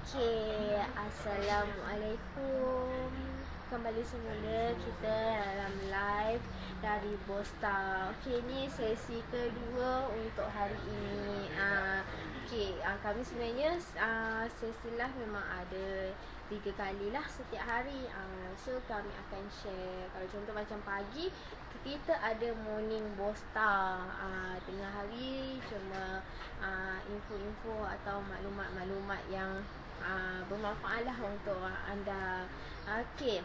Okey, Assalamualaikum. Kembali semula kita dalam live dari Bosta. Okey, ni sesi kedua untuk hari ini. Kami sebenarnya sesi live memang ada 3 kali lah setiap hari. So kami akan share. Kalau contoh macam pagi, kita ada morning Bosta. Tengah hari cuma info-info atau maklumat-maklumat yang bermanfaat lah untuk anda. Okey,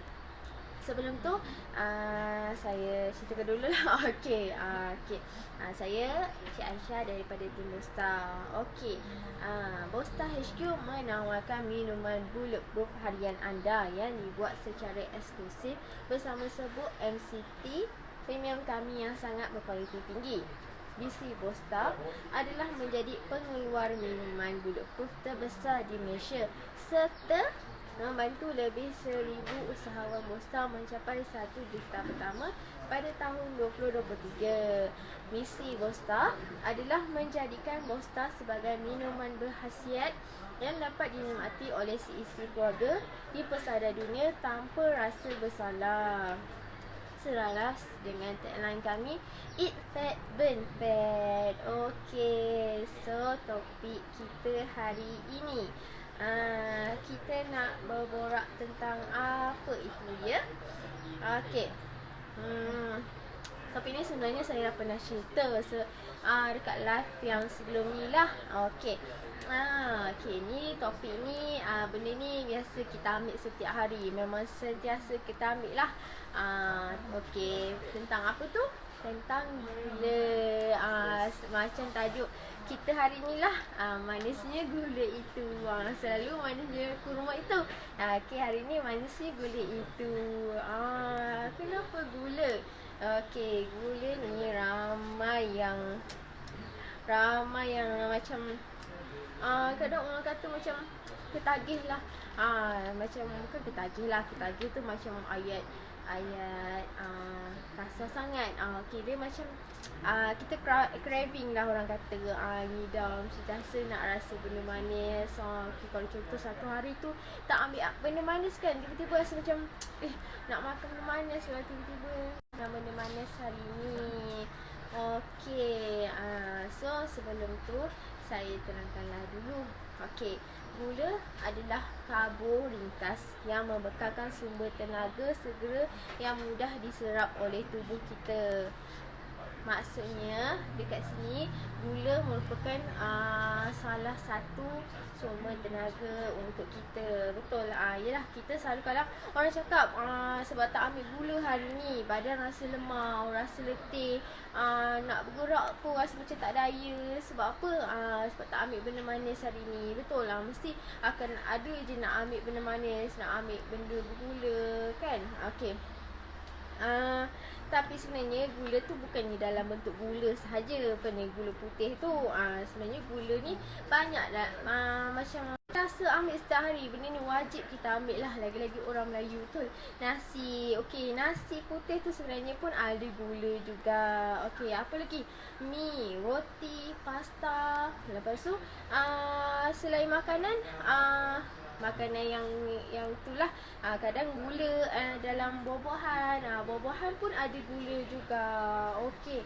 sebelum tu saya ceritakan dulu lah. Saya Cik Aisyah daripada tim Bosta. Okey, Bosta HQ menawarkan minuman bulletproof harian anda yang dibuat secara eksklusif bersama serbuk MCT premium kami yang sangat berkualiti tinggi. Visi Bosta adalah menjadi pengeluar minuman bulletproof terbesar di Malaysia serta membantu lebih 1,000 usahawan Bosta mencapai 1 juta pertama pada tahun 2023. Misi Bosta adalah menjadikan Bosta sebagai minuman berkhasiat yang dapat dinikmati oleh seisi keluarga di pesada dunia tanpa rasa bersalah. Selaras dengan tagline kami, Eat Fat, Burn Fat. Okey, so topik kita hari ini, kita nak berborak tentang apa itu ya? Okey, topik ni sebenarnya saya dah pernah cerita dekat live yang sebelum ni lah. Okey, ni topik ni, benda ni biasa kita ambil setiap hari. Memang sentiasa kita ambil lah. Okey, tentang apa tu? Tentang gula. Macam tajuk kita hari ni lah, manisnya gula itu. Selalu manisnya kurma itu. Okey, hari ni manisnya gula itu. Kenapa gula? Okey, gula ni ramai yang macam kadang orang kata macam ketagih lah. Macam bukan ketagih lah. Ketagih tu macam ayat kasar sangat. Okey, dia macam kita craving lah orang kata. Ngidam, sentiasa nak rasa benda manis. Okay, kalau contoh satu hari tu tak ambil benda manis kan, tiba-tiba rasa macam nak makan benda manis lah. Tiba-tiba nak benda manis hari ni. Okey, so sebelum tu saya terangkanlah dulu. Okey, gula adalah karbo ringkas yang membekalkan sumber tenaga segera yang mudah diserap oleh tubuh kita. Maksudnya dekat sini gula merupakan salah satu sumber tenaga untuk kita. Betul. Yalah, kita selalu kalau orang cakap sebab tak ambil gula hari ni badan rasa lemah, rasa letih, nak bergerak pun rasa macam tak daya. Sebab apa? Sebab tak ambil benda manis hari ni. Betul lah, mesti akan ada je nak ambil benda manis, nak ambil benda bergula kan. Okey, tapi sebenarnya gula tu bukannya dalam bentuk gula sahaja. Gula putih tu, sebenarnya gula ni banyak dah. Macam rasa ambil setiap hari. Benda ni wajib kita ambil lah. Lagi-lagi orang Melayu tu. Nasi. Okey, nasi putih tu sebenarnya pun ada gula juga. Okey, apa lagi? Mi, roti, pasta. Lepas tu selain makanan, makanan yang itulah, kadang gula dalam buah-buahan. Buah-buahan pun ada gula juga. Okey.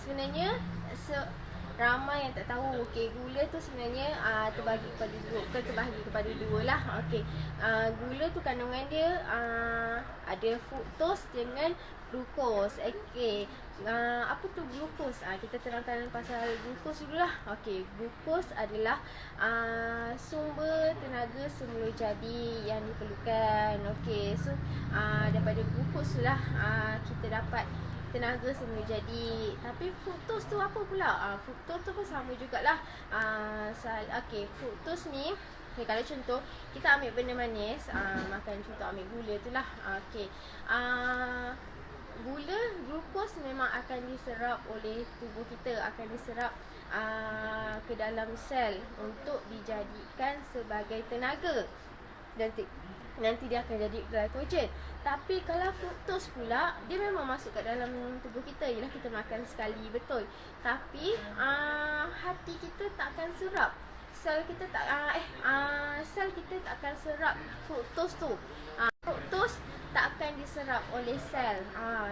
Sebenarnya ramai yang tak tahu. Okey, gula tu sebenarnya terbagi kepada dua lah. Okey, gula tu kandungan dia ada fruktos dengan glukos. Okey, apa tu glukos? Kita terangkan pasal glukos dulu lah. Okey, glukos adalah sumber tenaga semula jadi yang diperlukan. Okey, so daripada glukos lah kita dapat tenaga semula jadi. Tapi fruktos tu apa pula? Fruktos tu pun sama jugalah. Okey, fruktos ni, kalau contoh kita ambil benda manis, makan contoh ambil gula tu lah. Okey, gula, glukos memang akan diserap oleh tubuh kita, akan diserap ke dalam sel untuk dijadikan sebagai tenaga. nanti dia akan jadi glycogen. Tapi kalau fructose pula, dia memang masuk kat dalam tubuh kita. Ialah kita makan sekali, betul. Tapi hati kita tak akan serap. Sel kita tak akan serap fructose tu. Fructose tak akan diserap oleh sel.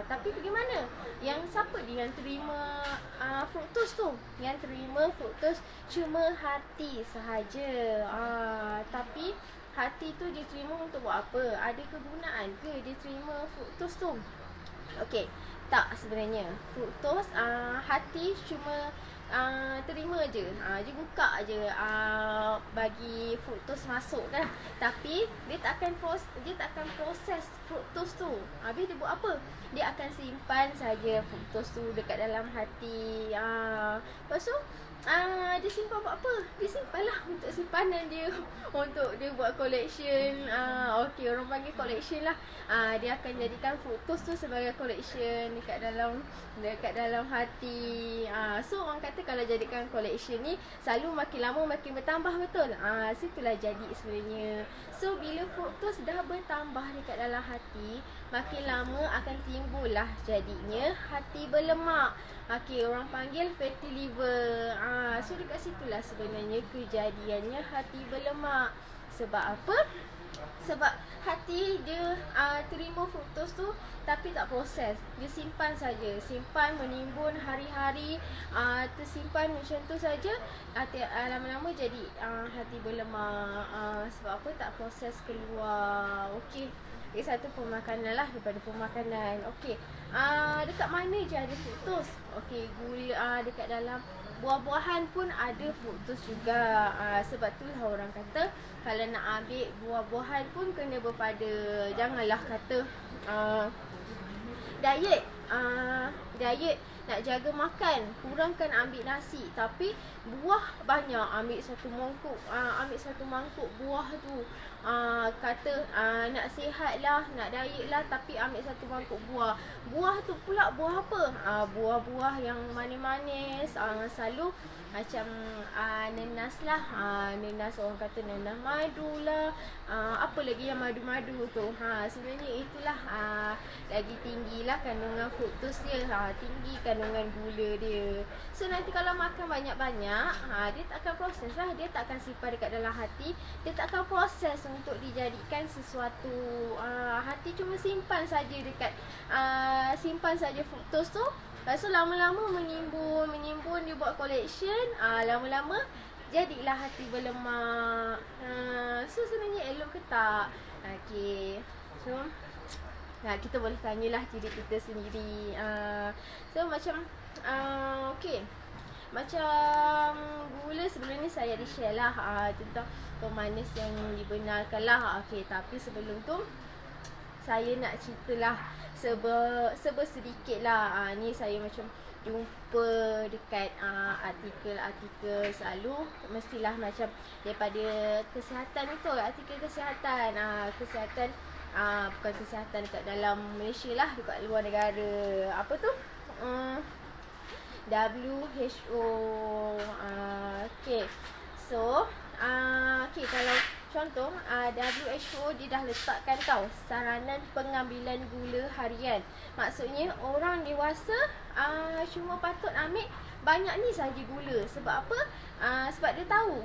Tapi bagaimana? Siapa dia yang terima fructose tu? Yang terima fructose cuma hati sahaja. Tapi hati tu dia terima untuk buat apa? Ada kegunaan ke dia terima fructose tu? Okey, tak sebenarnya. Fructose hati cuma terima je. Dia buka je bagi fructose masuk kan. Tapi dia tak akan proses fructose tu. Habis dia buat apa? Dia akan simpan saja fructose tu dekat dalam hati. Lepas tu dia simpan buat apa? Dia simpanlah untuk simpanan dia. Untuk dia buat collection. Okey, orang panggil collection lah. Dia akan jadikan fructose tu sebagai collection dekat dalam hati. So orang kata kalau jadikan collection ni selalu makin lama makin bertambah, betul? Situlah jadi sebenarnya. So bila fructose dah bertambah dekat dalam hati, makin lama akan timbullah jadinya hati berlemak. Okey, orang panggil fatty liver. So dekat situlah sebenarnya kejadiannya hati berlemak. Sebab apa? Sebab hati dia terima fructose tu tapi tak proses. Dia simpan saja. Simpan menimbun hari-hari, tersimpan macam tu saja. Lama-lama jadi hati berlemak. Sebab apa? Tak proses keluar. Okey. Satu pemakanan lah daripada pemakanan. Okey. Dekat mana je ada fructose? Okey, gula dekat dalam buah-buahan pun ada fructose juga. Sebab tu lah orang kata kalau nak ambil buah-buahan pun kena berpada. Janganlah kata diet nak jaga makan, kurangkan ambil nasi, tapi buah banyak. Ambil satu mangkuk buah tu. Kata nak sihat lah, nak diet lah, tapi ambil satu mangkuk buah. Buah tu pula buah apa? Buah-buah yang manis-manis. Selalu macam nenas lah. Nenas, orang kata nenas madu lah. Apa lagi yang madu-madu tu. Sebenarnya itulah lagi tinggi lah kandungan fructose dia. Tinggi kandungan gula dia. So nanti kalau makan banyak-banyak, dia tak akan proses lah. Dia tak akan simpan dekat dalam hati. Dia tak akan proses untuk dijadikan sesuatu. Hati cuma simpan saja dekat simpan saja fructose tu. Lepas tu lama-lama menimbun, dia buat collection. Lama-lama jadilah hati berlemak. So sebenarnya elok ke tak? Okay. So kita boleh tanyalah diri kita sendiri. So macam okay, macam gula sebelum ni saya ada share lah tentang pemanis yang dibenarkan lah. Okay, tapi sebelum tu saya nak ceritalah sedikit lah. Ni saya macam jumpa dekat artikel-artikel selalu. Mestilah macam daripada kesihatan itu, artikel kesihatan. Kesihatan bukan kesihatan dekat dalam Malaysia lah, dekat luar negara. Apa tu? WHO. Okay. So okay, kalau contoh WHO dia dah letakkan saranan pengambilan gula harian. Maksudnya orang dewasa cuma patut ambil banyak ni saja gula. Sebab apa? Sebab dia tahu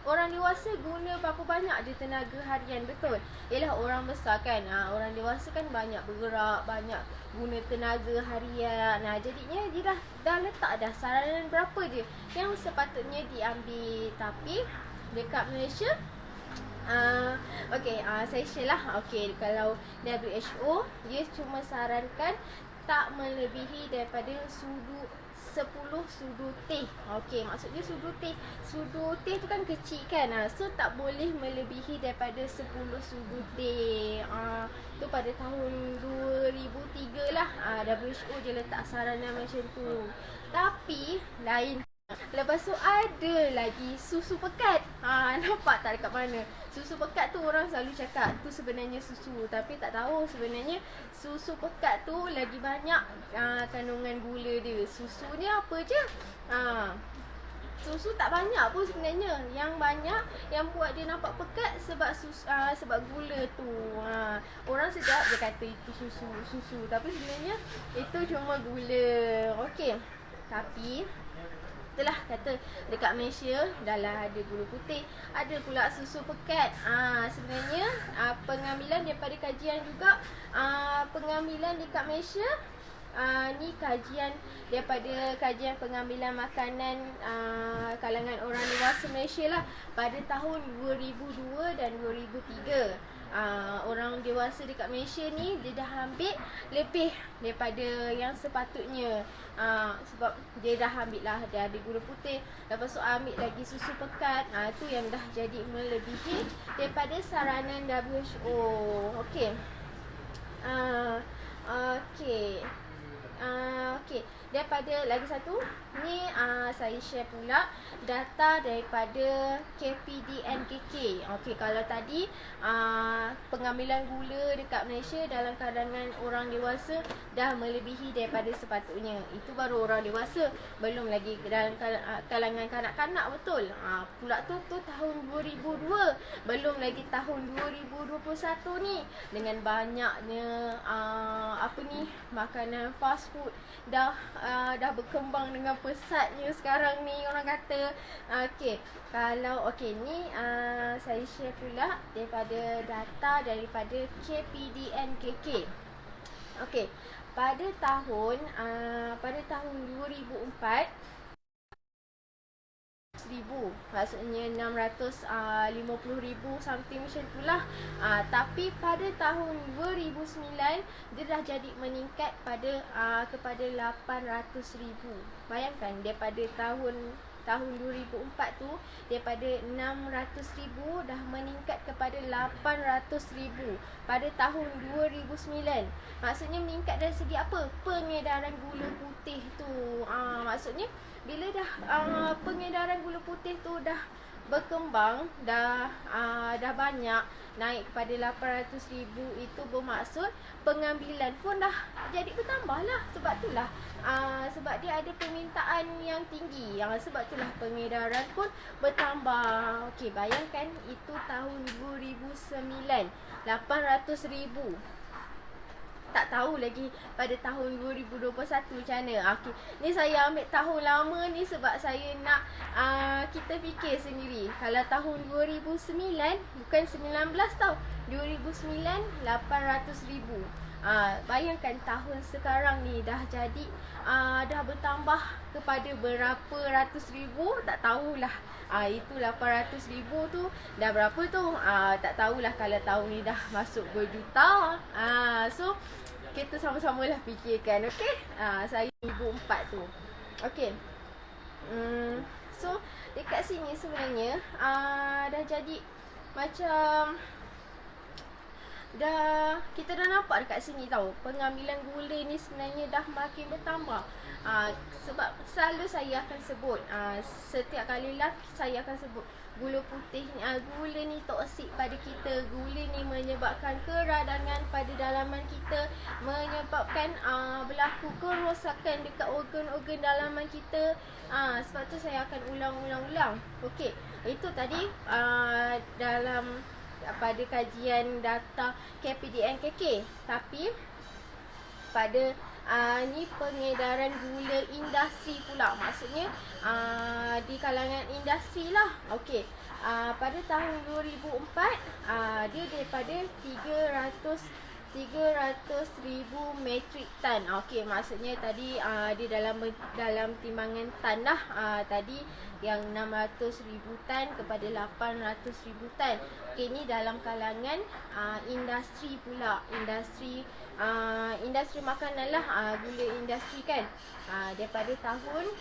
orang dewasa guna berapa banyak dia tenaga harian, betul? Ialah orang besar kan, orang dewasa kan banyak bergerak, banyak guna tenaga harian. Jadinya dia dah letak dah saranan berapa je yang sepatutnya diambil. Tapi dekat Malaysia okay, saya share lah. Okay, kalau WHO dia cuma sarankan tak melebihi daripada 10 sudu teh. Okey, maksudnya sudu teh tu kan kecil kan. So tak boleh melebihi daripada 10 sudu teh. Tu pada tahun 2003 lah. WHO je letak saranan macam tu. Tapi lain. Lepas tu ada lagi susu pekat. Nampak tak dekat mana? Susu pekat tu orang selalu cakap tu sebenarnya susu, tapi tak tahu sebenarnya susu pekat tu lagi banyak kandungan gula dia. Susu ni apa je? susu tak banyak pun sebenarnya. Yang banyak yang buat dia nampak pekat sebab sebab gula tu. Orang sedap dia kata itu susu, tapi sebenarnya itu cuma gula. Okey. Tapi itulah kata dekat Malaysia dah lah ada gula putih, ada pula susu pekat. Sebenarnya pengambilan daripada kajian juga, pengambilan dekat Malaysia, ni kajian daripada kajian pengambilan makanan kalangan orang dewasa Malaysia lah pada tahun 2002 dan 2003. Orang dewasa dekat Malaysia ni dia dah ambil lebih daripada yang sepatutnya. Sebab dia dah ambil lah, dia ada gula putih, lepas tu ambil lagi susu pekat. Tu yang dah jadi melebihi daripada saranan WHO. Okey. Okey, daripada lagi satu ni, saya share pula data daripada KPDNKK. Okey, kalau tadi pengambilan gula dekat Malaysia dalam kalangan orang dewasa dah melebihi daripada sepatutnya. Itu baru orang dewasa, belum lagi dalam kalangan kanak-kanak, betul. Pula tu tahun 2002, belum lagi tahun 2021 ni dengan banyaknya makanan fast food dah berkembang dengan pesatnya sekarang ni, orang kata. Okey, kalau ni saya share pula daripada data daripada KPDNKK. Okey, pada tahun 2004 ribu, maksudnya 650,000 something macam itulah. Tapi pada tahun 2009 dia dah jadi meningkat kepada 800,000. Bayangkan daripada tahun 2004 tu, daripada 600,000 dah meningkat kepada 800,000 pada tahun 2009. Maksudnya meningkat dari segi apa? Pengedaran gula putih tu. Maksudnya bila dah pengedaran gula putih tu dah berkembang, dah banyak, naik kepada 800,000, itu bermaksud pengambilan pun dah jadi bertambah lah. Sebab itulah sebab dia ada permintaan yang tinggi, sebab itulah pengedaran pun bertambah. Okey, bayangkan itu tahun 2009, 800,000. Tak tahu lagi pada tahun 2021 macam mana. Okey, ni saya ambil tahun lama ni sebab saya nak kita fikir sendiri. Kalau tahun 2009, bukan 19 tau, 2009 800,000. Bayangkan tahun sekarang ni dah jadi dah bertambah kepada berapa ratus ribu, tak tahulah. Itu 800,000 tu dah berapa tu, tak tahulah. Kalau tahun ni dah masuk berjuta. So kita sama-sama lah fikirkan. Okey, saya 2004 tu. Okey. So dekat sini sebenarnya dah jadi macam kita dah nampak dekat sini tahu, pengambilan gula ni sebenarnya dah makin bertambah. Sebab selalu saya akan sebut, setiap kali live saya akan sebut gula putih ni, gula ni toksik pada kita. Gula ni menyebabkan keradangan pada dalaman kita, menyebabkan berlaku kerosakan dekat organ-organ dalaman kita. Sebab tu saya akan ulang. Okey, itu tadi dalam pada kajian data KPDNKK. Tapi pada ni pengedaran gula industri pula, maksudnya di kalangan industri lah. Okey, pada tahun 2004 dia daripada 300,000 metrik tan. Okey, maksudnya tadi dia dalam timbangan tan lah. Tadi yang 600,000 tan kepada 800,000 tan. Okey, ni dalam kalangan industri pula. Industri makanan lah, gula industri kan. Daripada tahun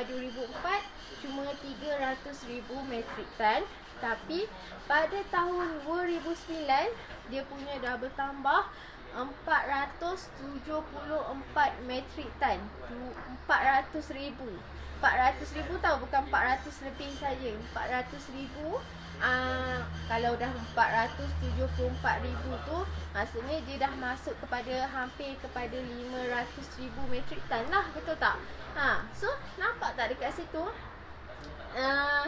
2004 cuma 300,000 metrik tan. Tapi pada tahun 2009 dia punya dah bertambah 474 metrik tan. 400,000 tau, bukan 400 lebih saja. 400,000. Kalau dah 474,000 tu, maksudnya dia dah masuk kepada hampir kepada 500,000 metrik tan lah, betul tak? So nampak tak dekat situ? uh,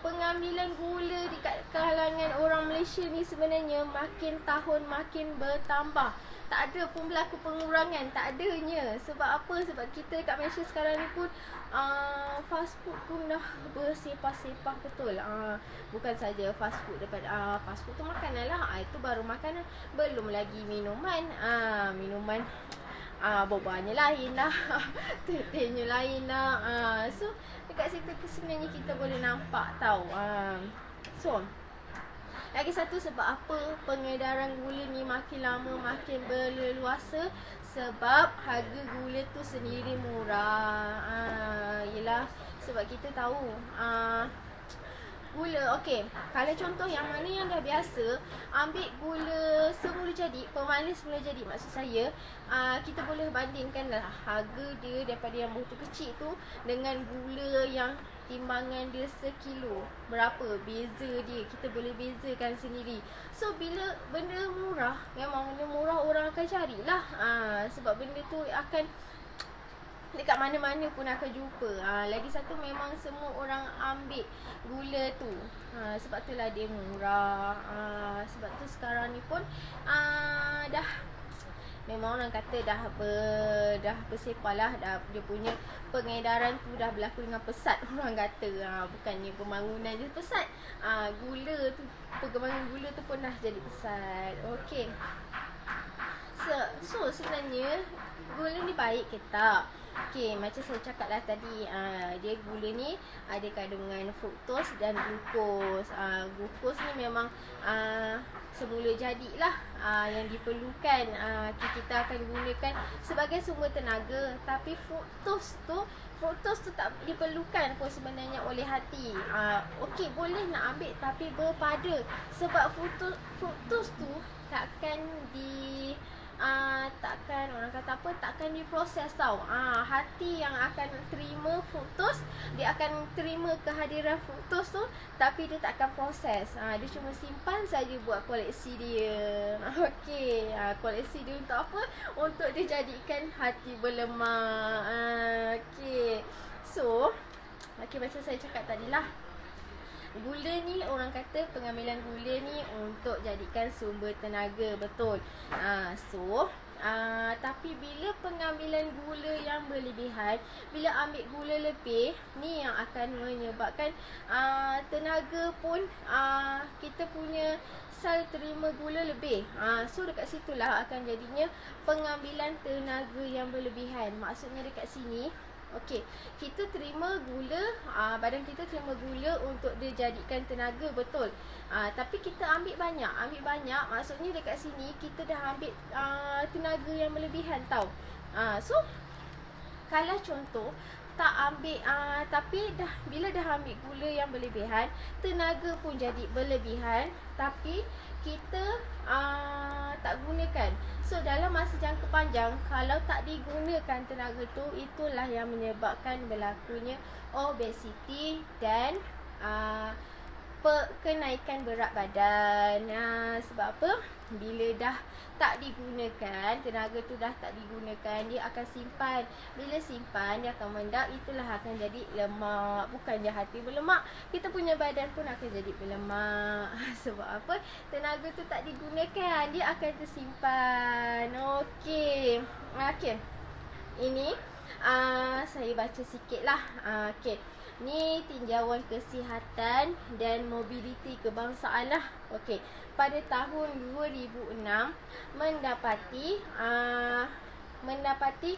pengambilan gula di kalangan orang Malaysia ni sebenarnya makin tahun makin bertambah. Tak ada pun berlaku pengurangan, tak adanya. Sebab apa? Sebab kita kat Malaysia sekarang ni pun fast food pun dah bersepah-sepah betul. Bukan saja fast food, daripada fast food tu makanan lah, itu baru makanan. Belum lagi minuman. Minuman bobanya lain lah, teh-tehnya lain lah. So dekat situ sebenarnya kita boleh nampak tau. So lagi satu, sebab apa pengedaran gula ni makin lama makin berleluasa? Sebab harga gula tu sendiri murah. Yelah, sebab kita tahu gula, okey, kalau contoh yang mana yang dah biasa ambil gula semula jadi, pemanis semula jadi, maksud saya kita boleh bandingkan lah harga dia daripada yang botol kecil tu dengan gula yang timbangan dia sekilo, berapa beza dia, kita boleh bezakan sendiri. So bila benda murah, memang benda murah orang akan carilah. Sebab benda tu akan dekat mana-mana pun akan jumpa. Lagi satu, memang semua orang ambil gula tu. Sebab tu lah dia murah. Sebab tu sekarang ni pun dah, memang orang kata dah bersepah lah, dah dia punya pengedaran tu dah berlaku dengan pesat. Orang kata bukannya pembangunan je pesat, gula tu, perkembangan gula tu pun dah jadi pesat. Okey. So sebenarnya gula ni baik ke tak? Okey, macam saya cakap lah tadi, dia gula ni ada kandungan fruktos dan glukos. Glukos ni memang semula jadilah yang diperlukan, kita akan gunakan sebagai sumber tenaga. Tapi fruktos tu tak diperlukan pun sebenarnya oleh hati. Okey, boleh nak ambil tapi berpada. Sebab fruktos tu takkan takkan, orang kata apa, takkan diproses tau. Hati yang akan terima fruktos, dia akan terima kehadiran fruktos tu, tapi dia takkan proses. Dia cuma simpan saja buat koleksi dia. Okey, koleksi dia untuk apa? Untuk dijadikan hati berlemak. Okey. So, macam saya cakap tadi lah, gula ni, orang kata pengambilan gula ni untuk jadikan sumber tenaga, betul. Tapi bila pengambilan gula yang berlebihan, bila ambil gula lebih, ni yang akan menyebabkan tenaga pun, kita punya sel terima gula lebih. So dekat situlah akan jadinya pengambilan tenaga yang berlebihan. Maksudnya dekat sini, okey, kita terima gula, badan kita terima gula untuk dijadikan tenaga, betul. Tapi kita ambil banyak, maksudnya dekat sini kita dah ambil tenaga yang berlebihan tau. So kalau contoh tak ambil, tapi bila dah ambil gula yang berlebihan, tenaga pun jadi berlebihan, tapi kita tak gunakan. So dalam masa jangka panjang, kalau tak digunakan tenaga tu, itulah yang menyebabkan berlakunya obesiti dan kenaikan berat badan. Sebab apa? Bila dah tak digunakan, tenaga tu dah tak digunakan, dia akan simpan. Bila simpan, dia akan mendap, itulah akan jadi lemak. Bukannya hati berlemak, kita punya badan pun akan jadi berlemak. Sebab apa? Tenaga tu tak digunakan, dia akan tersimpan. Okey. Ini saya baca sikit lah. Okey. Ni tinjauan kesihatan dan mobiliti kebangsaan lah. Okey, pada tahun 2006 mendapati 29%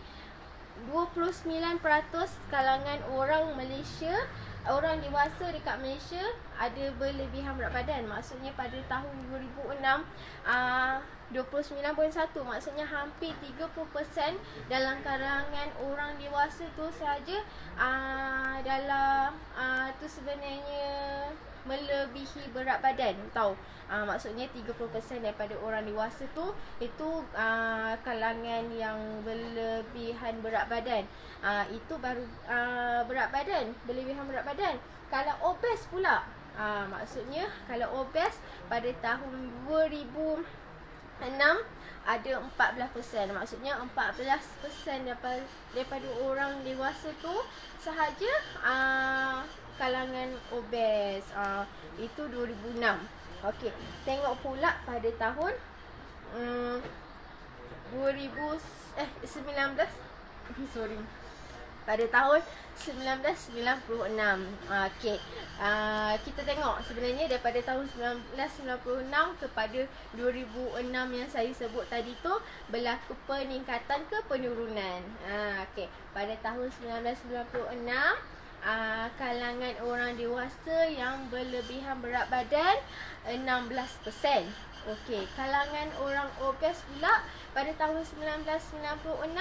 kalangan orang Malaysia, orang dewasa dekat Malaysia ada berlebihan berat badan. Maksudnya pada tahun 2006 29.1, maksudnya hampir 30% dalam kalangan orang dewasa tu saja dalam tu sebenarnya melebihi berat badan, tahu. Maksudnya 30% daripada orang dewasa tu itu kalangan yang berlebihan berat badan. Itu baru berat badan, berlebihan berat badan. Kalau obes pula, maksudnya kalau obes pada tahun 6 ada 14%. Maksudnya 14% daripada orang dewasa tu sahaja kalangan obes. Itu 2006. Okey, tengok pula pada tahun 19 sorry, pada tahun 1996. Okey. Kita tengok sebenarnya daripada tahun 1996 kepada 2006 yang saya sebut tadi tu berlaku peningkatan ke penurunan. Okey. Pada tahun 1996 kalangan orang dewasa yang berlebihan berat badan 16%. Okey, kalangan orang obes pula pada tahun 1996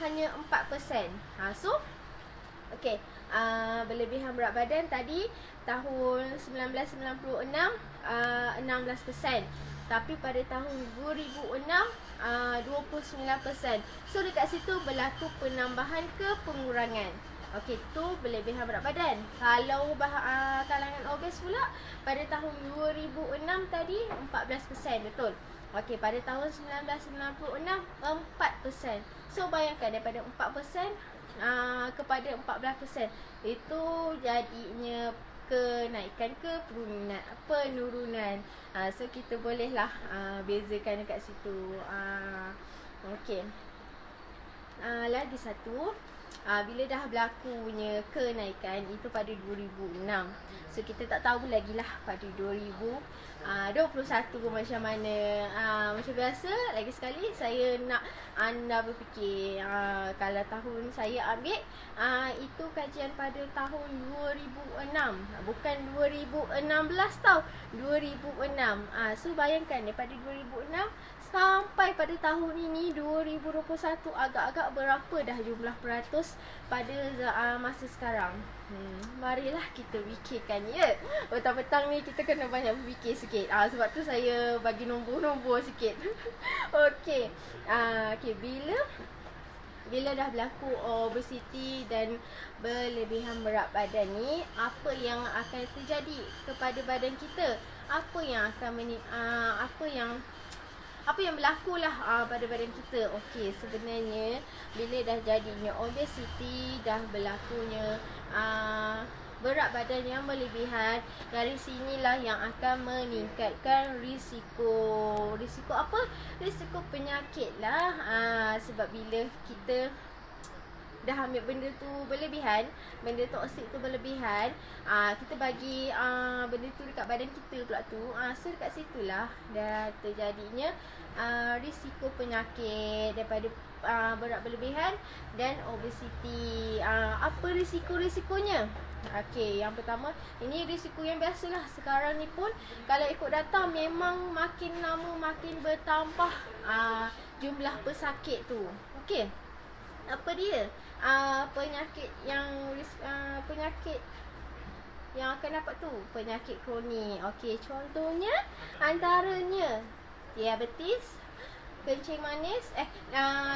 hanya 4%. So okey, berlebihan berat badan tadi tahun 1996 16%. Tapi pada tahun 2006 29%. So dekat situ berlaku penambahan ke pengurangan. Okey, tu berlebihan berat badan. Kalau kalangan obes pula pada tahun 2006 tadi 14%, betul. Okey, pada tahun 1996 4%. So bayangkan daripada 4% kepada 14%. Itu jadinya kenaikan ke penurunan. So kita bolehlah bezakan dekat situ. Okey. Lagi satu, bila dah berlakunya kenaikan itu pada 2006. So kita tak tahu lagi lah pada 2021 macam mana. Macam biasa, lagi sekali saya nak anda berfikir, kalau tahun saya ambil itu kajian pada tahun 2006, bukan 2016 tau, 2006. So bayangkan daripada 2006 sampai pada tahun ini 2021, agak-agak berapa dah jumlah peratus pada masa sekarang. Marilah kita fikirkan, ya. Petang-petang ni kita kena banyak berfikir sikit. Sebab tu saya bagi nombor-nombor sikit. Okey. Okay, bila dah berlaku obesiti dan berlebihan berat badan ni, apa yang akan terjadi kepada badan kita? Apa yang berlaku lah pada badan kita. Okey, sebenarnya bila dah jadinya obesiti, dah berlakunya berat badan yang berlebihan, dari sinilah yang akan meningkatkan risiko apa? Risiko penyakit lah. Sebab bila kita dah ambil benda tu berlebihan, benda toksik tu berlebihan, kita bagi benda tu dekat badan kita pula tu, so dekat situlah dah terjadinya risiko penyakit daripada berat berlebihan dan obesiti. Apa risiko-risikonya? Okey, yang pertama, ini risiko yang biasalah sekarang ni pun, kalau ikut data memang makin lama makin bertambah jumlah pesakit tu. Okey, apa dia? Penyakit yang akan dapat tu, penyakit kronik. Okey, contohnya antaranya diabetes, kencing manis,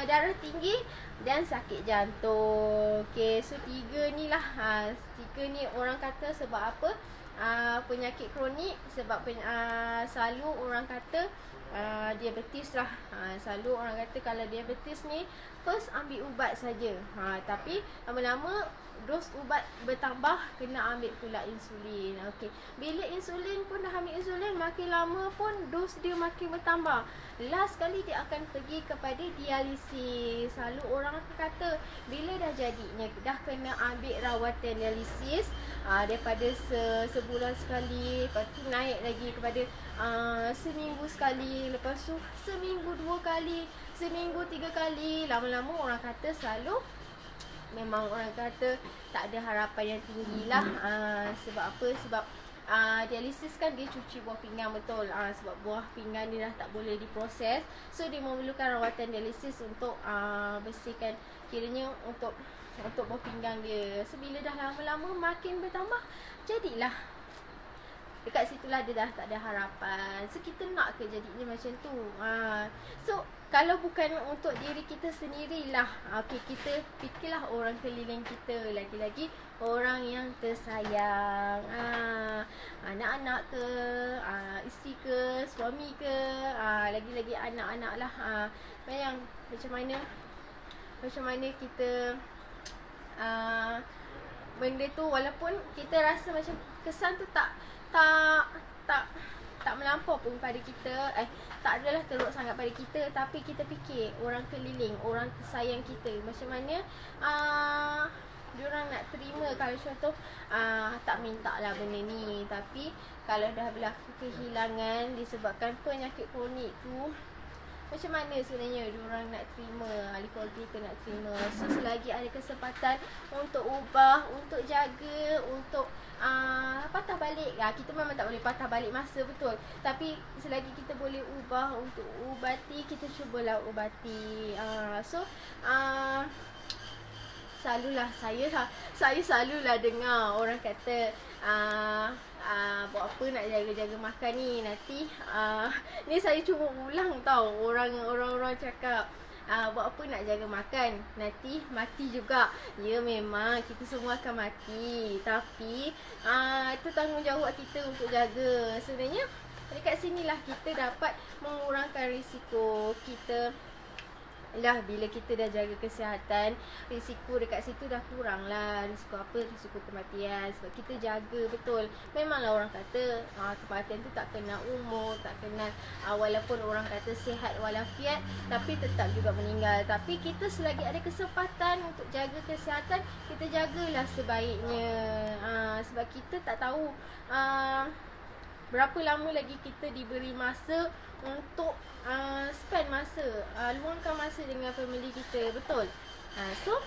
darah tinggi dan sakit jantung. Okey, so tiga ni lah. Tiga ni orang kata sebab apa? Penyakit kronik sebab selalu orang kata diabetes lah. Selalu orang kata kalau diabetes ni first ambil ubat saja. Tapi lama-lama dos ubat bertambah, kena ambil pula insulin. Okey. Bila insulin pun dah ambil insulin, makin lama pun dos dia makin bertambah. Last sekali dia akan pergi kepada dialisis. Selalu orang akan kata bila dah jadinya dah kena ambil rawatan dialisis, daripada sebulan sekali, lepas tu naik lagi kepada seminggu sekali, lepas tu seminggu 2 kali, seminggu 3 kali. Lama-lama orang kata selalu memang orang kata tak ada harapan yang tinggi lah. Sebab apa? Sebab dialisis kan dia cuci buah pinggang, betul. Sebab buah pinggang dia dah tak boleh diproses, so dia memerlukan rawatan dialisis untuk bersihkan, kiranya untuk buah pinggang dia. So bila dah lama-lama makin bertambah, jadilah dekat situlah dia dah tak ada harapan. So kita nak ke jadinya macam tu? So kalau bukan untuk diri kita sendirilah, okey, kita fikirlah orang keliling kita, lagi-lagi orang yang tersayang, anak-anak ke, isteri ke, suami ke, lagi-lagi anak-anak lah. Bayang macam mana kita benda tu, walaupun kita rasa macam kesan tu tak melampau pun pada kita, tak adalah teruk sangat pada kita, tapi kita fikir orang keliling, orang tersayang kita, macam mana diorang nak terima kalau contoh tak minta lah benda ni, tapi kalau dah berlaku kehilangan disebabkan penyakit kronik tu, macam mana sebenarnya diorang nak terima, ahli keluarga kita nak terima. So selagi ada kesempatan untuk ubah, untuk jaga, untuk patah balik, kita memang tak boleh patah balik masa, betul, tapi selagi kita boleh ubah untuk ubati, kita cubalah ubati. Selalulah saya selalulah dengar orang kata buat apa nak jaga-jaga makan ni, nanti ni saya cuma ulang tau, orang cakap buat apa nak jaga makan, nanti mati juga. Ya, memang kita semua akan mati, tapi itu tanggungjawab kita untuk jaga. Sebenarnya dekat sinilah kita dapat mengurangkan risiko kita lah. Bila kita dah jaga kesihatan, risiko dekat situ dah kurang lah. Risiko apa? Risiko kematian. Sebab kita jaga betul. Memanglah orang kata kematian tu tak kenal umur, tak kenal walaupun orang kata sihat walafiat, tapi tetap juga meninggal. Tapi kita selagi ada kesempatan untuk jaga kesihatan, kita jagalah sebaiknya. Sebab kita tak tahu berapa lama lagi kita diberi masa untuk spend masa, luangkan masa dengan family kita, betul. So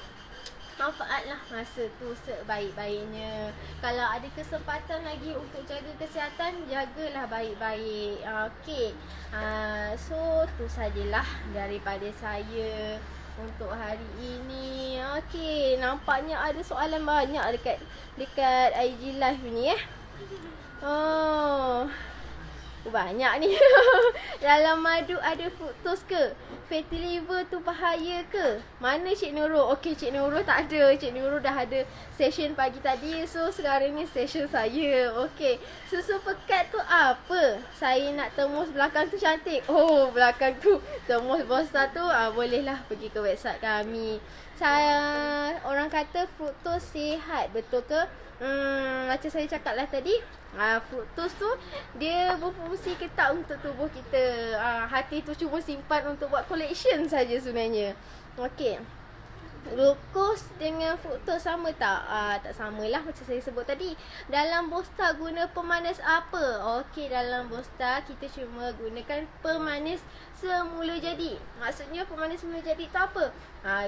manfaatlah masa tu sebaik-baiknya. Kalau ada kesempatan lagi untuk jaga kesihatan, jagalah baik-baik. Okey. So tu sajalah daripada saya untuk hari ini. Okey, nampaknya ada soalan banyak dekat IG live ni banyak ni. Dalam madu ada fruktos ke? Fatty liver tu bahaya ke? Mana Cik Nurul? Okey, Cik Nurul tak ada. Cik Nurul dah ada session pagi tadi. So sekarang ni session saya. Okey, susu pekat tu apa? Saya nak temus belakang tu cantik. Oh, belakang tu temus Bosta tu, bolehlah pergi ke website kami. Orang kata fruktos sihat, betul ke? Macam saya cakap lah tadi, fruktos tu dia berfungsi ketat untuk tubuh kita. Hati tu cuma simpan untuk buat collection saja sebenarnya. Okey, glukos dengan fruktos sama tak? Tak samalah, macam saya sebut tadi. Dalam Bosta guna pemanis apa? Okey, dalam Bosta kita cuma gunakan pemanis semula jadi. Maksudnya pemanis semula jadi tu apa?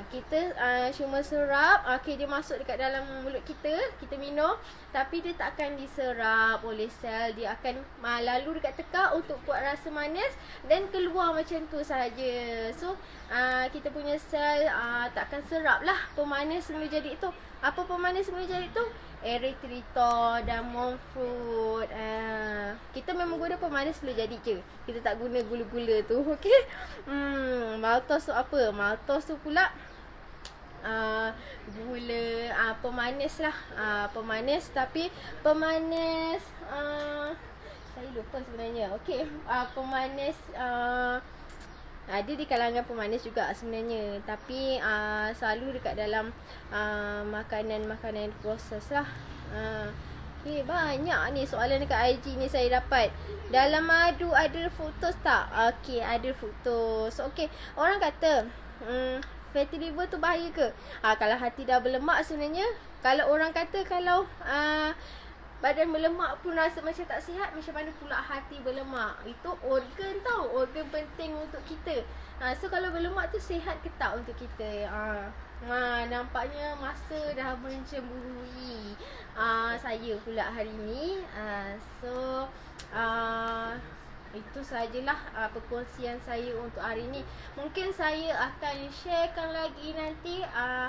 Kita cuma serap, okey, dia masuk dekat dalam mulut kita, kita minum, tapi dia tak akan diserap oleh sel. Dia akan lalu dekat tekak untuk buat rasa manis dan keluar macam tu saja. So kita punya sel tak akan serap lah pemanis semula jadi itu. Apa pemanis semula jadi itu? Erythritol dan monk fruit. Kita memang guna pemanis semula jadi je. Kita tak guna gula-gula tu. Okey. Maltos tu apa? Maltos tu pula gula, pemanis lah. Pemanis, tapi pemanis saya lupa sebenarnya. Okey, pemanis ada di kalangan pemanis juga sebenarnya, tapi selalu dekat dalam makanan-makanan proses lah. Okay, banyak ni soalan dekat IG ni saya dapat. Dalam madu ada fruktos tak? Okey, ada fruktos. Okey, orang kata fatty liver tu bahaya ke? Kalau hati dah berlemak sebenarnya, kalau orang kata kalau badan berlemak pun rasa macam tak sihat, macam mana pula hati berlemak? Itu organ tau, organ penting untuk kita. So kalau berlemak tu sihat ke tak untuk kita? Nampaknya masa dah mencemburui saya pula hari ni. So itu sajalah perkongsian saya untuk hari ni. Mungkin saya akan sharekan lagi nanti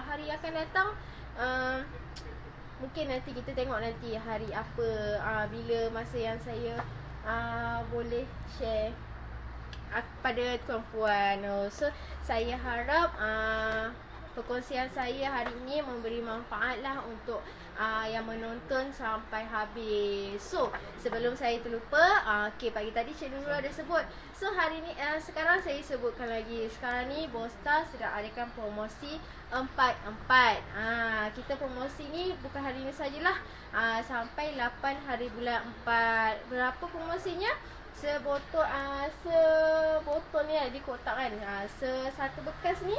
hari akan datang. Mungkin nanti kita tengok nanti hari apa, bila masa yang saya boleh share pada tuan-puan. So saya harap perkongsian saya hari ini memberi manfaat lah untuk yang menonton sampai habis. So sebelum saya terlupa, pagi tadi Cik Nurul ada sebut. So hari ni sekarang saya sebutkan lagi. Sekarang ni Bosta sedang adakan promosi 4-4. Kita promosi ni bukan hari ni sajalah, sampai 8 hari bulan 4. Berapa promosinya? Sebotol ni di kotak kan. Satu bekas ni,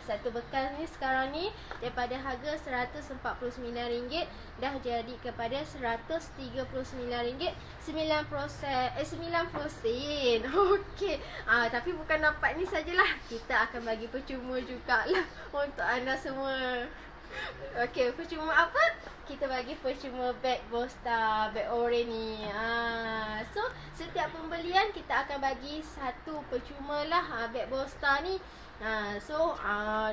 satu bekas ni sekarang ni daripada harga RM149 dah jadi kepada RM139, 90%. Okey. Tapi bukan dapat ni sajalah. Kita akan bagi percuma jugalah untuk anda semua. Okey, percuma apa? Kita bagi percuma beg Bosta, beg Oren ni. So setiap pembelian kita akan bagi satu percuma lah beg Bosta ni. So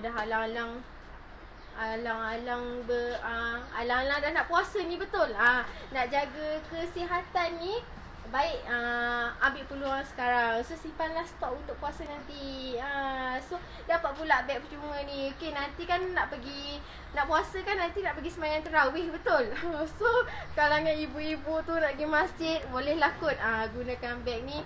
dah alang-alang dah nak puasa ni, betul. Nak jaga kesihatan ni, baik ambil peluang sekarang. So simpanlah stok untuk puasa nanti. So dapat pula beg percuma ni. Okey, nanti kan nak puasa kan, nanti nak pergi sembahyang tarawih, betul. So kalangan ibu-ibu tu nak pergi masjid, bolehlah kot gunakan beg ni.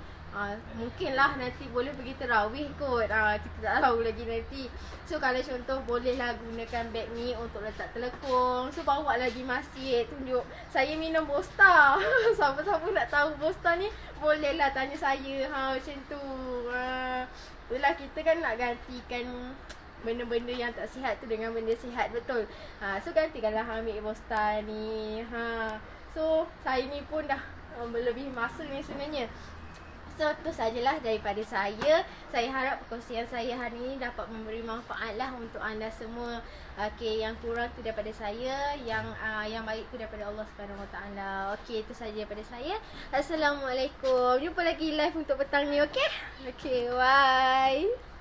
Mungkinlah nanti boleh pergi tarawih kot. Kita tak tahu lagi nanti. So kalau contoh, bolehlah gunakan beg ni untuk letak telekung. So bawa lagi masjid, tunjuk saya minum Bosta. Siapa-siapa nak tahu Bosta ni, bolehlah tanya saya. Macam tu. Itulah, kita kan nak gantikan benda-benda yang tak sihat tu dengan benda sihat, betul. So gantikanlah ambil Bosta ni. So saya ni pun dah lebih masa ni sebenarnya. So itu sajalah daripada saya. Saya harap perkongsian saya hari ini dapat memberi manfaat lah untuk anda semua. Okey, yang kurang tu daripada saya, yang baik tu daripada Allah Subhanahu Wa Taala. Okey, itu saja daripada saya. Assalamualaikum. Jumpa lagi live untuk petang ni, okey? Okey, bye.